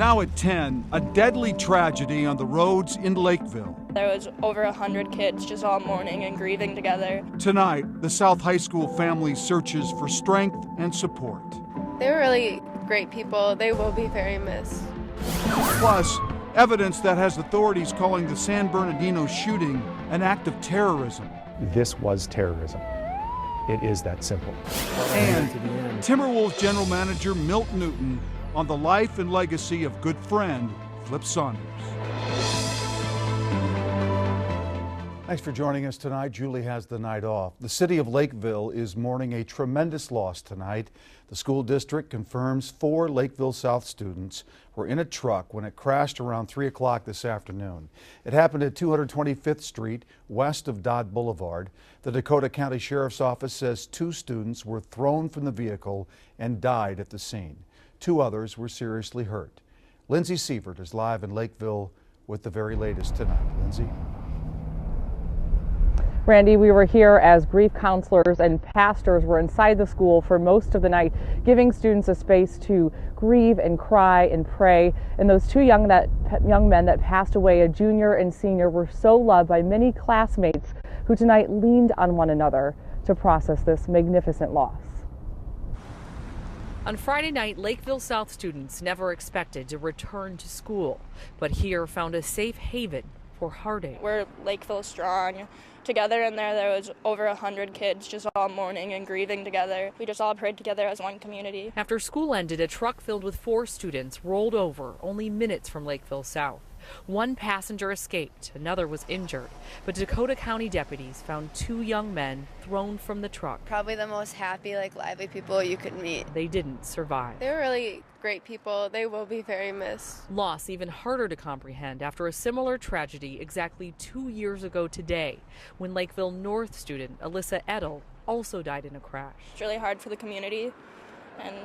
Now at 10, a deadly tragedy on the roads in Lakeville. There was over 100 kids just all mourning and grieving together. Tonight, the South High School family searches for strength and support. They were really great people. They will be very missed. Plus, evidence that has authorities calling the San Bernardino shooting an act of terrorism. This was terrorism. It is that simple. And Timberwolves general manager Milt Newton on the life and legacy of good friend Flip Saunders. Thanks for joining us tonight. Julie has the night off. The city of Lakeville is mourning a tremendous loss tonight. The school district confirms 4 Lakeville South students were in a truck when it crashed around 3 o'clock this afternoon. It happened at 225th Street, west of Dodd Boulevard. The Dakota County Sheriff's Office says 2 students were thrown from the vehicle and died at the scene. 2 others were seriously hurt. Lindsay Sievert is live in Lakeville with the very latest tonight. Lindsay? Randy, we were here as grief counselors and pastors were inside the school for most of the night, giving students a space to grieve and cry and pray. And those 2 young men that passed away, a junior and senior, were so loved by many classmates who tonight leaned on one another to process this magnificent loss. On Friday night, Lakeville South students never expected to return to school, but here found a safe haven for heartache. We're Lakeville strong. Together in there was over 100 kids just all mourning and grieving together. We just all prayed together as one community. After school ended, a truck filled with 4 students rolled over only minutes from Lakeville South. 1 passenger escaped, another was injured, but Dakota County deputies found 2 young men thrown from the truck. Probably the most happy, lively people you could meet. They didn't survive. They were really great people. They will be very missed. Loss even harder to comprehend after a similar tragedy exactly 2 years ago today, when Lakeville North student Alyssa Edel also died in a crash. It's really hard for the community. And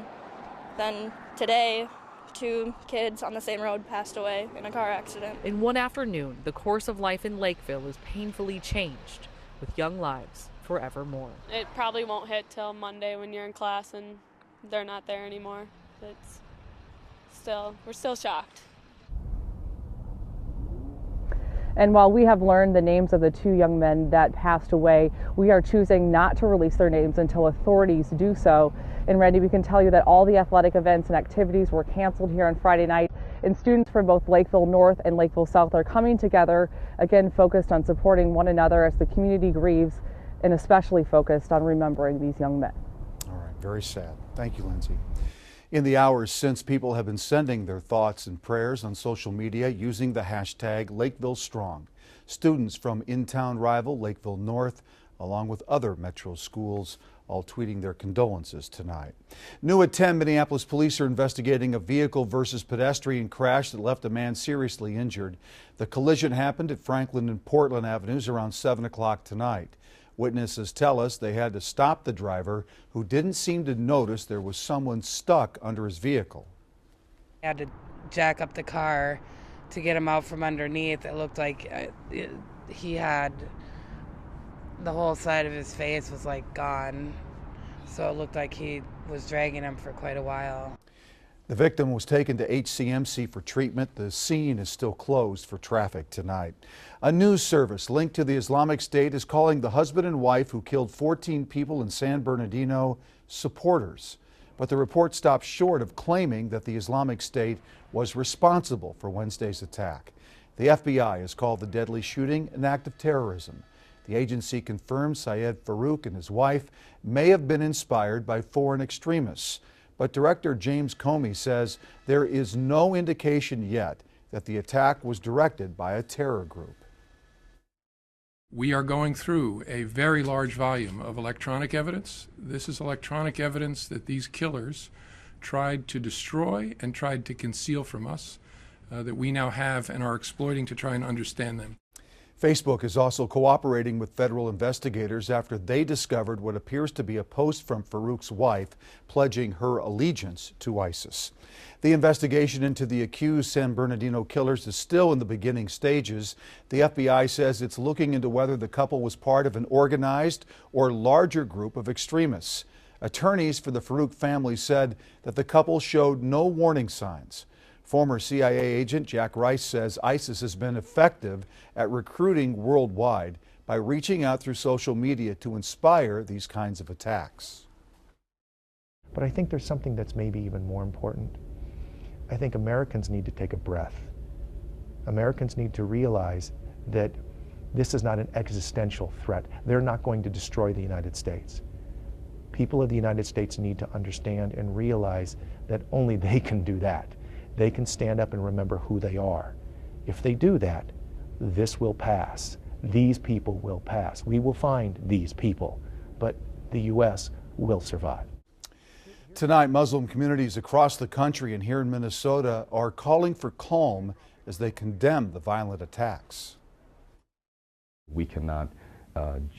then today, 2 kids on the same road passed away in a car accident. In one afternoon, the course of life in Lakeville is painfully changed, with young lives forevermore. It probably won't hit till Monday when you're in class and they're not there anymore. We're still shocked. And while we have learned the names of the 2 young men that passed away, we are choosing not to release their names until authorities do so. And Randy, we can tell you that all the athletic events and activities were canceled here on Friday night, and students from both Lakeville North and Lakeville South are coming together, again focused on supporting one another as the community grieves, and especially focused on remembering these young men. All right, very sad. Thank you, Lindsay. In the hours since, people have been sending their thoughts and prayers on social media using the hashtag #LakevilleStrong. Students from in-town rival Lakeville North, along with other metro schools, all tweeting their condolences tonight. New at 10, Minneapolis police are investigating a vehicle versus pedestrian crash that left a man seriously injured. The collision happened at Franklin and Portland Avenues around 7 o'clock tonight. Witnesses tell us they had to stop the driver, who didn't seem to notice there was someone stuck under his vehicle. I had to jack up the car to get him out from underneath. It looked like he had the whole side of his face was gone, so it looked like he was dragging him for quite a while. The victim was taken to HCMC for treatment. The scene is still closed for traffic tonight. A news service linked to the Islamic State is calling the husband and wife who killed 14 people in San Bernardino supporters. But the report stops short of claiming that the Islamic State was responsible for Wednesday's attack. The FBI has called the deadly shooting an act of terrorism. The agency confirms Syed Farouk and his wife may have been inspired by foreign extremists. But Director James Comey says there is no indication yet that the attack was directed by a terror group. We are going through a very large volume of electronic evidence. This is electronic evidence that these killers tried to destroy and tried to conceal from us, that we now have and are exploiting to try and understand them. Facebook is also cooperating with federal investigators after they discovered what appears to be a post from Farouk's wife pledging her allegiance to ISIS. The investigation into the accused San Bernardino killers is still in the beginning stages. The FBI says it's looking into whether the couple was part of an organized or larger group of extremists. Attorneys for the Farouk family said that the couple showed no warning signs. Former CIA agent Jack Rice says ISIS has been effective at recruiting worldwide by reaching out through social media to inspire these kinds of attacks. But I think there's something that's maybe even more important. I think Americans need to take a breath. Americans need to realize that this is not an existential threat. They're not going to destroy the United States. People of the United States need to understand and realize that only they can do that. They can stand up and remember who they are. If they do that, this will pass. These people will pass. We will find these people, but the U.S. will survive. Tonight, Muslim communities across the country and here in Minnesota are calling for calm as they condemn the violent attacks. We cannot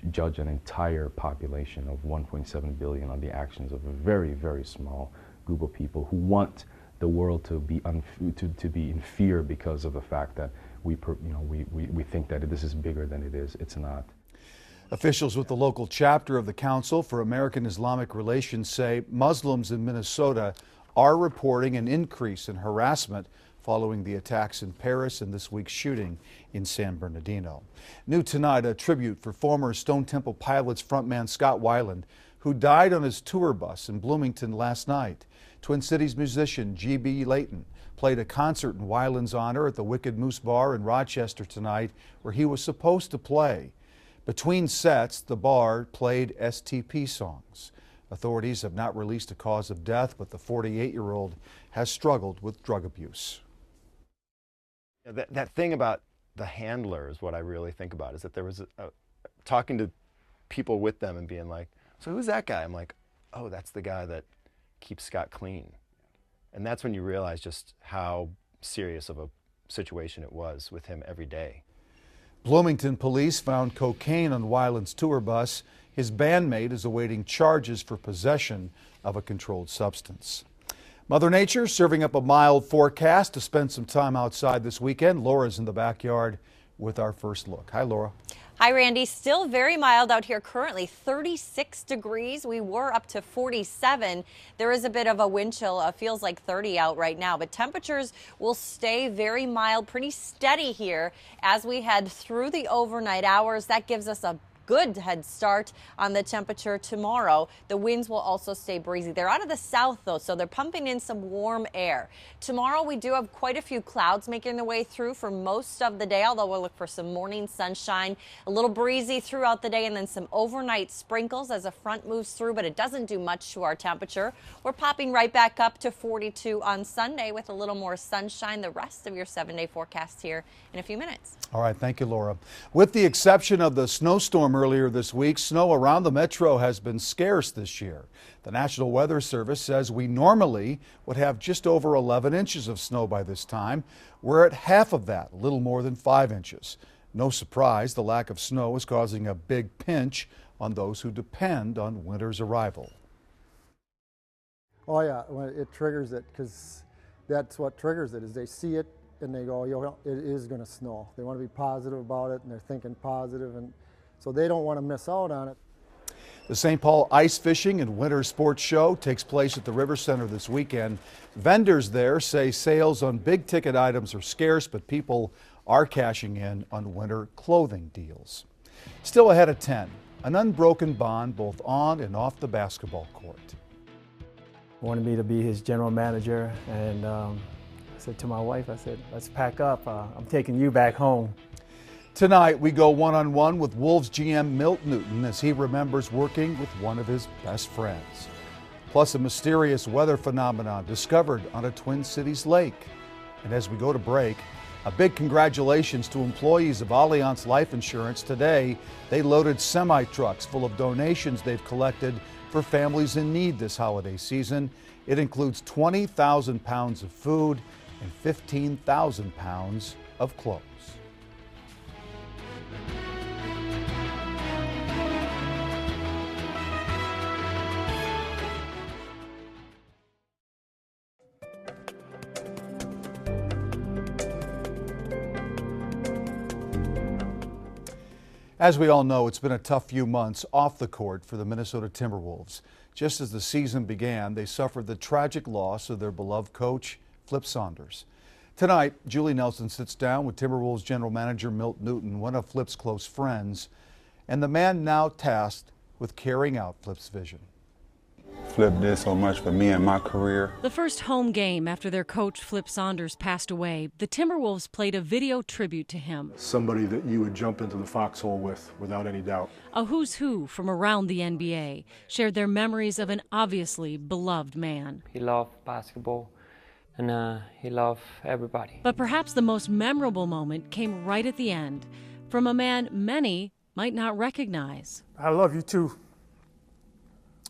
judge an entire population of 1.7 billion on the actions of a very, very small group of people who want the world to be in fear because of the fact that we think that this is bigger than it is. It's not. Officials with the local chapter of the Council for American Islamic Relations say Muslims in Minnesota are reporting an increase in harassment following the attacks in Paris and this week's shooting in San Bernardino. New tonight, a tribute for former Stone Temple Pilots frontman Scott Weiland, who died on his tour bus in Bloomington last night. Twin Cities musician G.B. Layton played a concert in Weiland's honor at the Wicked Moose Bar in Rochester tonight, where he was supposed to play. Between sets, the bar played STP songs. Authorities have not released a cause of death, but the 48-year-old has struggled with drug abuse. That thing about the handler is what I really think about, is that there was talking to people with them and being like, so who's that guy? I'm like, oh, that's the guy that keeps Scott clean. And that's when you realize just how serious of a situation it was with him every day. Bloomington police found cocaine on Weiland's tour bus. His bandmate is awaiting charges for possession of a controlled substance. Mother Nature serving up a mild forecast to spend some time outside this weekend. Laura's in the backyard with our first look. Hi, Laura. Hi, Randy. Still very mild out here currently, 36 degrees. We were up to 47. There is a bit of a wind chill. Feels like 30 out right now, but temperatures will stay very mild, pretty steady here as we head through the overnight hours. That gives us a good head start on the temperature tomorrow. The winds will also stay breezy. They're out of the south, though, so they're pumping in some warm air. Tomorrow, we do have quite a few clouds making their way through for most of the day, although we'll look for some morning sunshine, a little breezy throughout the day, and then some overnight sprinkles as a front moves through, but it doesn't do much to our temperature. We're popping right back up to 42 on Sunday with a little more sunshine. The rest of your 7-day forecast here in a few minutes. All right, thank you, Laura. With the exception of the snowstorm earlier this week, snow around the metro has been scarce this year. The National Weather Service says we normally would have just over 11 inches of snow by this time. We're at half of that, a little more than 5 inches. No surprise, the lack of snow is causing a big pinch on those who depend on winter's arrival. Oh yeah, it triggers it, because that's what triggers it, is they see it and they go, yo, it is going to snow. They want to be positive about it, and they're thinking positive, and so they don't want to miss out on it. The St. Paul Ice Fishing and Winter Sports Show takes place at the River Center this weekend. Vendors there say sales on big ticket items are scarce, but people are cashing in on winter clothing deals. Still ahead at 10, an unbroken bond both on and off the basketball court. Wanted me to be his general manager, and I said to my wife, I said, let's pack up. I'm taking you back home. Tonight, we go one-on-one with Wolves GM Milt Newton as he remembers working with one of his best friends. Plus, a mysterious weather phenomenon discovered on a Twin Cities lake. And as we go to break, a big congratulations to employees of Allianz Life Insurance. Today, they loaded semi-trucks full of donations they've collected for families in need this holiday season. It includes 20,000 pounds of food and 15,000 pounds of clothes. As we all know, it's been a tough few months off the court for the Minnesota Timberwolves. Just as the season began, they suffered the tragic loss of their beloved coach, Flip Saunders. Tonight, Julie Nelson sits down with Timberwolves general manager Milt Newton, one of Flip's close friends, and the man now tasked with carrying out Flip's vision. Flip did so much for me in my career. The first home game after their coach Flip Saunders passed away, the Timberwolves played a video tribute to him. Somebody that you would jump into the foxhole with without any doubt. A who's who from around the NBA shared their memories of an obviously beloved man. He loved basketball and he loved everybody. But perhaps the most memorable moment came right at the end from a man many might not recognize. I love you too.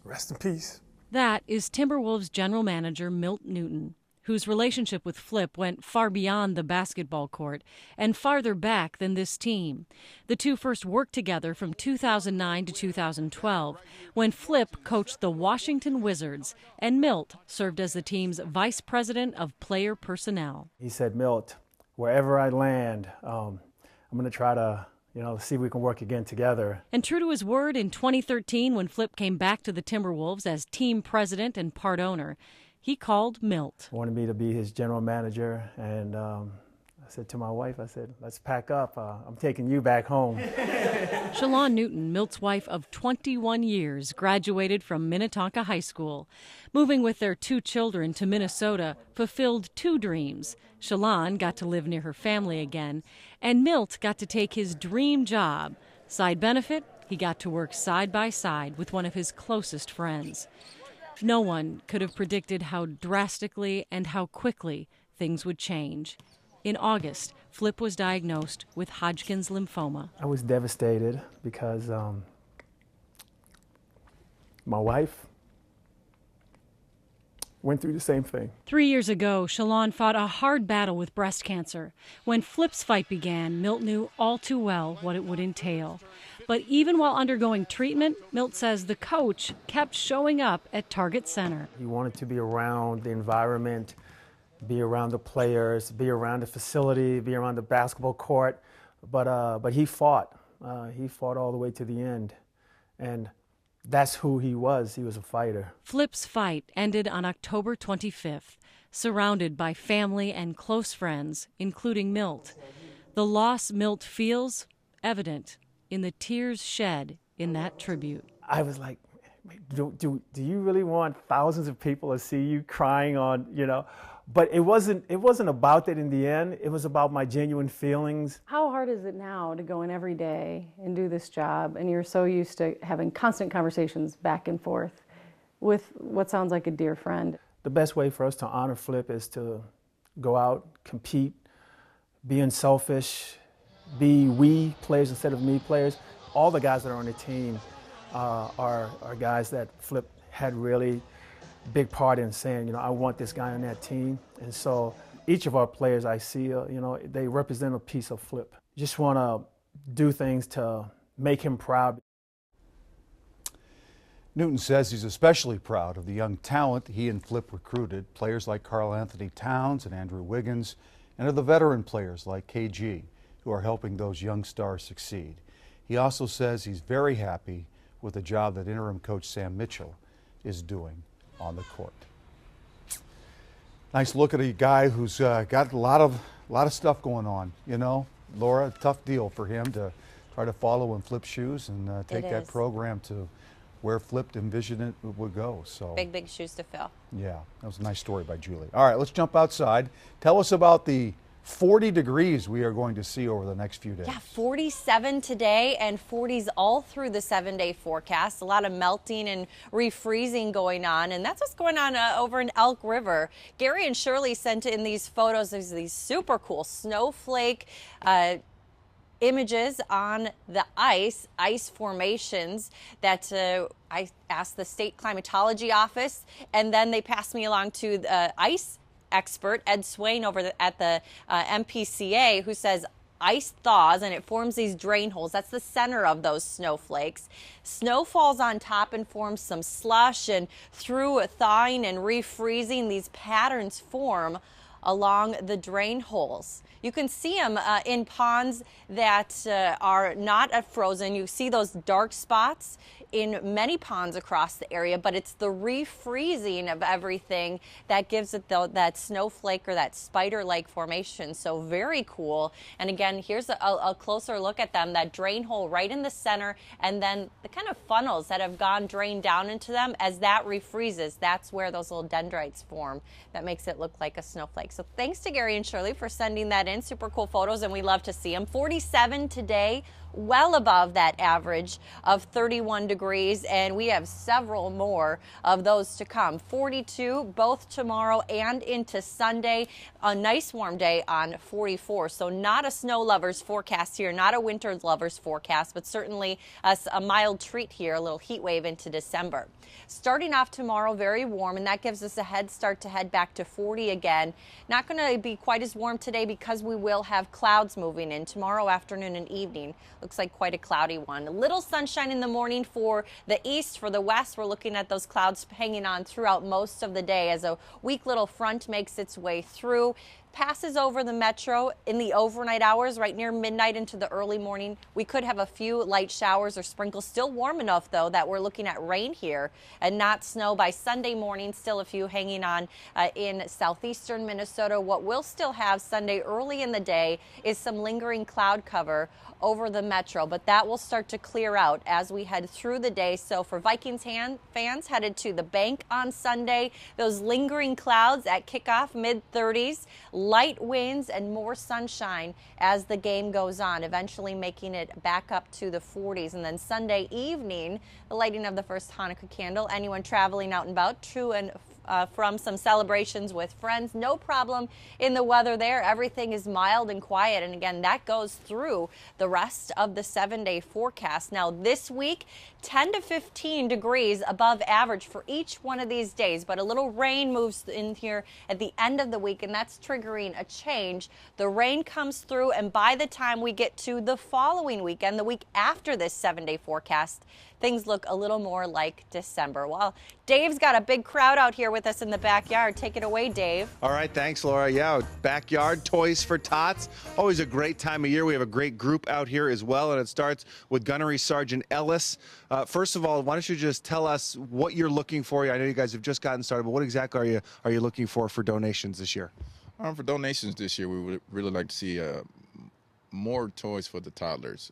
Rest in peace. That is Timberwolves general manager Milt Newton, whose relationship with Flip went far beyond the basketball court and farther back than this team. The two first worked together from 2009 to 2012, when Flip coached the Washington Wizards and Milt served as the team's vice president of player personnel. He said, Milt, wherever I land, I'm going to try to see if we can work again together. And true to his word, in 2013, when Flip came back to the Timberwolves as team president and part owner, he called Milt. He wanted me to be his general manager, and I said to my wife, I said, let's pack up. I'm taking you back home. Shalon Newton, Milt's wife of 21 years, graduated from Minnetonka High School. Moving with their two children to Minnesota fulfilled two dreams. Shalon got to live near her family again, and Milt got to take his dream job. Side benefit, he got to work side by side with one of his closest friends. No one could have predicted how drastically and how quickly things would change. In August, Flip was diagnosed with Hodgkin's lymphoma. I was devastated because my wife went through the same thing. 3 years ago, Shalon fought a hard battle with breast cancer. When Flip's fight began, Milt knew all too well what it would entail. But even while undergoing treatment, Milt says the coach kept showing up at Target Center. He wanted to be around the environment, be around the players, be around the facility, be around the basketball court. But he fought. He fought all the way to the end. And that's who he was. He was a fighter. Flip's fight ended on October 25th, surrounded by family and close friends, including Milt. The loss Milt feels evident in the tears shed in that tribute. I was like, do you really want thousands of people to see you crying on, But it wasn't about that in the end. It was about my genuine feelings. How hard is it now to go in every day and do this job, and you're so used to having constant conversations back and forth with what sounds like a dear friend? The best way for us to honor Flip is to go out, compete, be unselfish, be we players instead of me players. All the guys that are on the team are guys that Flip had really big part in saying, I want this guy on that team. And so each of our players I see, they represent a piece of Flip. Just want to do things to make him proud. Newton says he's especially proud of the young talent he and Flip recruited, players like Karl Anthony Towns and Andrew Wiggins, and of the veteran players like KG, who are helping those young stars succeed. He also says he's very happy with the job that interim coach Sam Mitchell is doing on the court. Nice look at a guy who's got a lot of stuff going on. Laura, tough deal for him to try to follow in Flip's shoes and take that program to where Flip envisioned it would go. So big shoes to fill. Yeah, that was a nice story by Julie. All right, let's jump outside. Tell us about the 40 degrees we are going to see over the next few days. Yeah, 47 today and 40s all through the 7-day forecast. A lot of melting and refreezing going on, and that's what's going on over in Elk River. Gary and Shirley sent in these photos of these super cool snowflake images on the ice formations that I asked the state climatology office, and then they passed me along to the ice expert Ed Swain over at the MPCA, who says ice thaws and it forms these drain holes. That's the center of those snowflakes. Snow falls on top and forms some slush, and through thawing and refreezing, these patterns form along the drain holes. You can see them in ponds that are not frozen. You see those dark spots in many ponds across the area, but it's the refreezing of everything that gives it that snowflake or that spider-like formation. So very cool. And again, here's a closer look at them, that drain hole right in the center, and then the kind of funnels that have gone drained down into them. As that refreezes, that's where those little dendrites form. That makes it look like a snowflake. So thanks to Gary and Shirley for sending that in. Super cool photos, and we love to see them. 47 today, well above that average of 31 degrees, and we have several more of those to come. 42 both tomorrow and into Sunday. A nice warm day on 44. So not a snow lovers forecast here, not a winter lovers forecast, but certainly a mild treat here, a little heat wave into December. Starting off tomorrow, very warm, and that gives us a head start to head back to 40 again. Not going to be quite as warm today because we will have clouds moving in tomorrow afternoon and evening. Looks like quite a cloudy one. A little sunshine in the morning for the east. For the west, we're looking at those clouds hanging on throughout most of the day as a weak little front makes its way through. Passes over the metro in the overnight hours, right near midnight into the early morning. We could have a few light showers or sprinkles. Still warm enough, though, that we're looking at rain here and not snow by Sunday morning. Still a few hanging on in southeastern Minnesota. What we'll still have Sunday early in the day is some lingering cloud cover over the metro, but that will start to clear out as we head through the day. So for Vikings fans headed to the bank on Sunday, those lingering clouds at kickoff, mid-30s, light winds and more sunshine as the game goes on, eventually making it back up to the 40s. And then Sunday evening, the lighting of the first Hanukkah candle. Anyone traveling out and about to and from some celebrations with friends, no problem in the weather there. Everything is mild and quiet, and again, that goes through the rest of the 7-day forecast. Now this week, 10 to 15 degrees above average for each one of these days, but a little rain moves in here at the end of the week, and that's triggering a change. The rain comes through, and by the time we get to the following weekend, the week after this 7-day forecast, things look a little more like December. Well, Dave's got a big crowd out here with us in the backyard. Take it away, Dave. All right, thanks, Laura. Yeah, backyard toys for tots. Always a great time of year. We have a great group out here as well, and it starts with Gunnery Sergeant Ellis. First of all, why don't you just tell us what you're looking for? I know you guys have just gotten started, but what exactly are you looking for donations this year? For donations this year, we would really like to see more toys for the toddlers.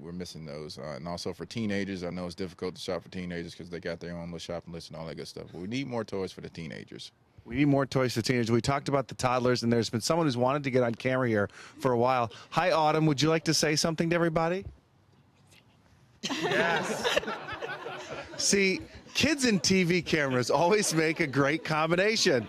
We're missing those. And also for teenagers, I know it's difficult to shop for teenagers because they got their own little shopping list and all that good stuff. But we need more toys for the teenagers. We need more toys for teenagers. We talked about the toddlers, and there's been someone who's wanted to get on camera here for a while. Hi, Autumn. Would you like to say something to everybody? Yes. See, kids and TV cameras always make a great combination.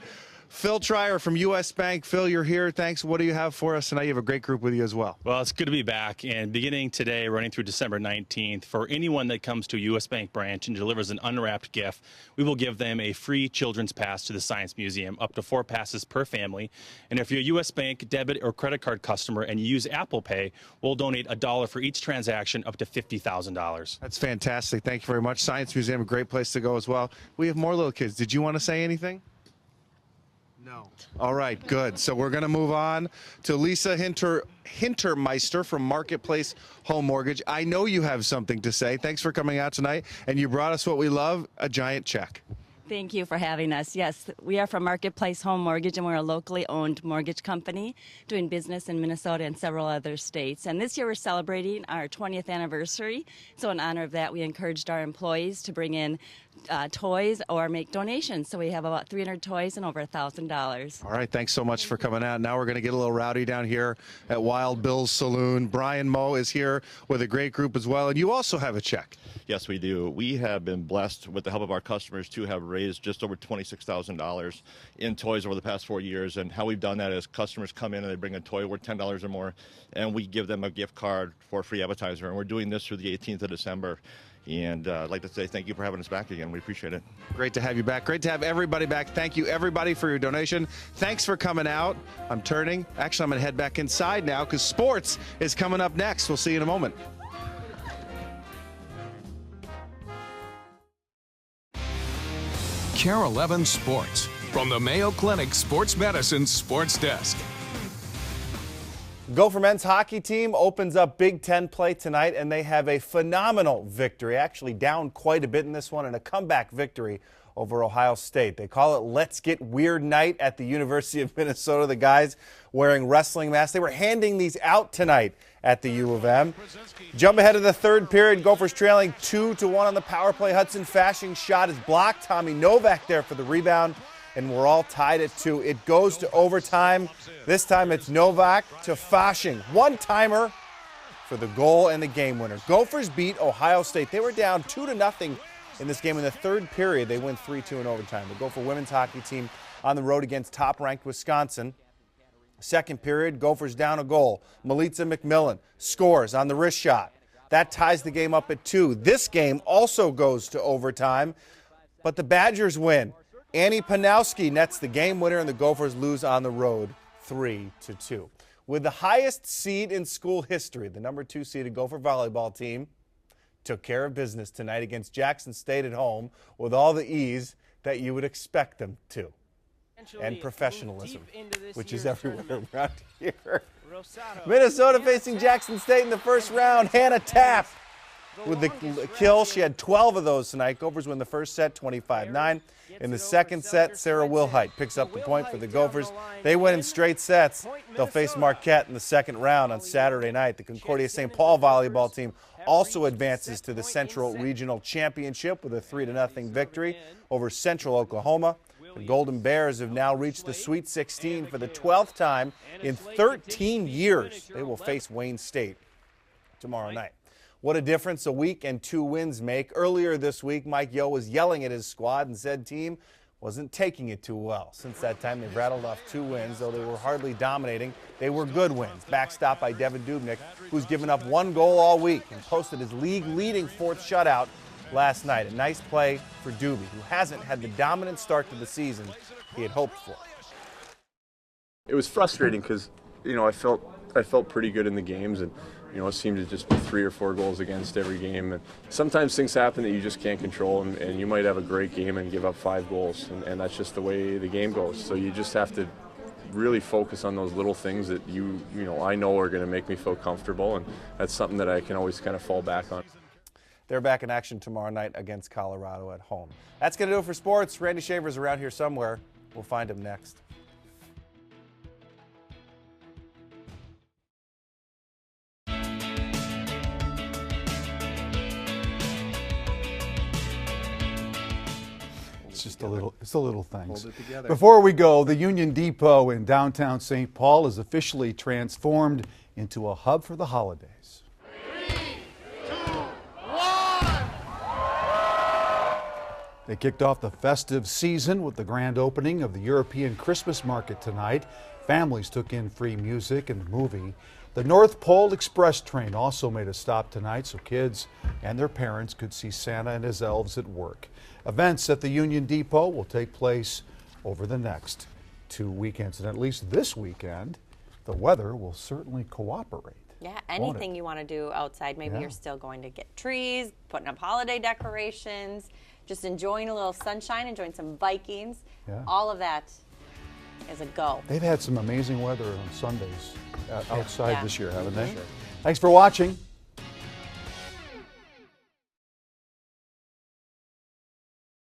Phil Trier from U.S. Bank. Phil, you're here. Thanks. What do you have for us tonight? You have a great group with you as well. Well, it's good to be back. And beginning today, running through December 19th, for anyone that comes to a U.S. Bank branch and delivers an unwrapped gift, we will give them a free children's pass to the Science Museum, up to 4 passes per family. And if you're a U.S. Bank debit or credit card customer and you use Apple Pay, we'll donate $1 for each transaction, up to $50,000. That's fantastic. Thank you very much. Science Museum, a great place to go as well. We have more little kids. Did you want to say anything? No. All right, good. So we're going to move on to Lisa Hintermeister from Marketplace Home Mortgage. I know you have something to say. Thanks for coming out tonight. And you brought us what we love, a giant check. Thank you for having us. Yes, we are from Marketplace Home Mortgage, and we're a locally owned mortgage company doing business in Minnesota and several other states. And this year we're celebrating our 20th anniversary. So in honor of that, we encouraged our employees to bring in toys or make donations. So we have about 300 toys and over $1,000. All right, thanks so much for coming out. Now we're going to get a little rowdy down here at Wild Bill's Saloon. Brian Moe is here with a great group as well, and you also have a check. Yes, we do. We have been blessed with the help of our customers to have raised just over $26,000 in toys over the past 4 years. And how we've done that is customers come in and they bring a toy worth $10 or more, and we give them a gift card for a free appetizer. And we're doing this through the 18th of December. And I'd like to say thank you for having us back again. We appreciate it. Great to have you back. Great to have everybody back. Thank you, everybody, for your donation. Thanks for coming out. I'm turning. Actually, I'm going to head back inside now because sports is coming up next. We'll see you in a moment. KARE 11 Sports from the Mayo Clinic Sports Medicine Sports Desk. Gopher men's hockey team opens up Big Ten play tonight, and they have a phenomenal victory, actually down quite a bit in this one, and a comeback victory over Ohio State. They call it Let's Get Weird Night at the University of Minnesota. The guys wearing wrestling masks. They were handing these out tonight at the U of M. Jump ahead of the third period. Gophers trailing 2-1 on the power play. Hudson Fashing's shot is blocked. Tommy Novak there for the rebound. And we're all tied at 2. It goes to overtime. This time it's Novak to Fashing. One-timer for the goal and the game winner. Gophers beat Ohio State. They were down 2-0 in this game. In the third period, they win 3-2 in overtime. The Gopher women's hockey team on the road against top-ranked Wisconsin. Second period, Gophers down a goal. Melitza McMillan scores on the wrist shot. That ties the game up at 2. This game also goes to overtime, but the Badgers win. Annie Panowski nets the game winner, and the Gophers lose on the road 3-2. With the highest seed in school history, the number 2 seeded Gopher volleyball team took care of business tonight against Jackson State at home with all the ease that you would expect them to. And professionalism, which is everywhere around here. Minnesota facing Jackson State in the first round. Hannah Tapp with the kill. She had 12 of those tonight. Gophers win the first set 25-9. In the second set, Sarah Wilhite picks up the point for the Gophers. They win in straight sets. They'll face Marquette in the second round on Saturday night. The Concordia St. Paul volleyball team also advances to the Central Regional Championship with a 3-0 victory over Central Oklahoma. The Golden Bears have now reached the Sweet 16 for the 12th time in 13 years. They will face Wayne State tomorrow night. What a difference a week and 2 wins make. Earlier this week, Mike Yo was yelling at his squad and said team wasn't taking it too well. Since that time, they've rattled off 2 wins, though they were hardly dominating. They were good wins, backstopped by Devin Dubnyk, who's given up 1 goal all week and posted his league-leading 4th shutout last night. A nice play for Doobie, who hasn't had the dominant start to the season he had hoped for. It was frustrating because, I felt pretty good in the games, and it seemed to just be 3 or 4 goals against every game. And sometimes things happen that you just can't control, and you might have a great game and give up 5 goals, and that's just the way the game goes. So you just have to really focus on those little things that I know are going to make me feel comfortable, and that's something that I can always kind of fall back on. They're back in action tomorrow night against Colorado at home. That's going to do it for sports. Randy Shaver's around here somewhere. We'll find him next. It's the little things. Before we go, the Union Depot in downtown St. Paul is officially transformed into a hub for the holidays. 3, 2, 1. They kicked off the festive season with the grand opening of the European Christmas market tonight. Families took in free music and a movie. The North Pole Express train also made a stop tonight so kids and their parents could see Santa and his elves at work. Events at the Union Depot will take place over the next 2 weekends. And at least this weekend, the weather will certainly cooperate. Yeah, anything you want to do outside. Maybe you're still going to get trees, putting up holiday decorations, just enjoying a little sunshine, enjoying some Vikings. Yeah. All of that is a go. They've had some amazing weather on Sundays outside this year, haven't they? Sure. Thanks for watching.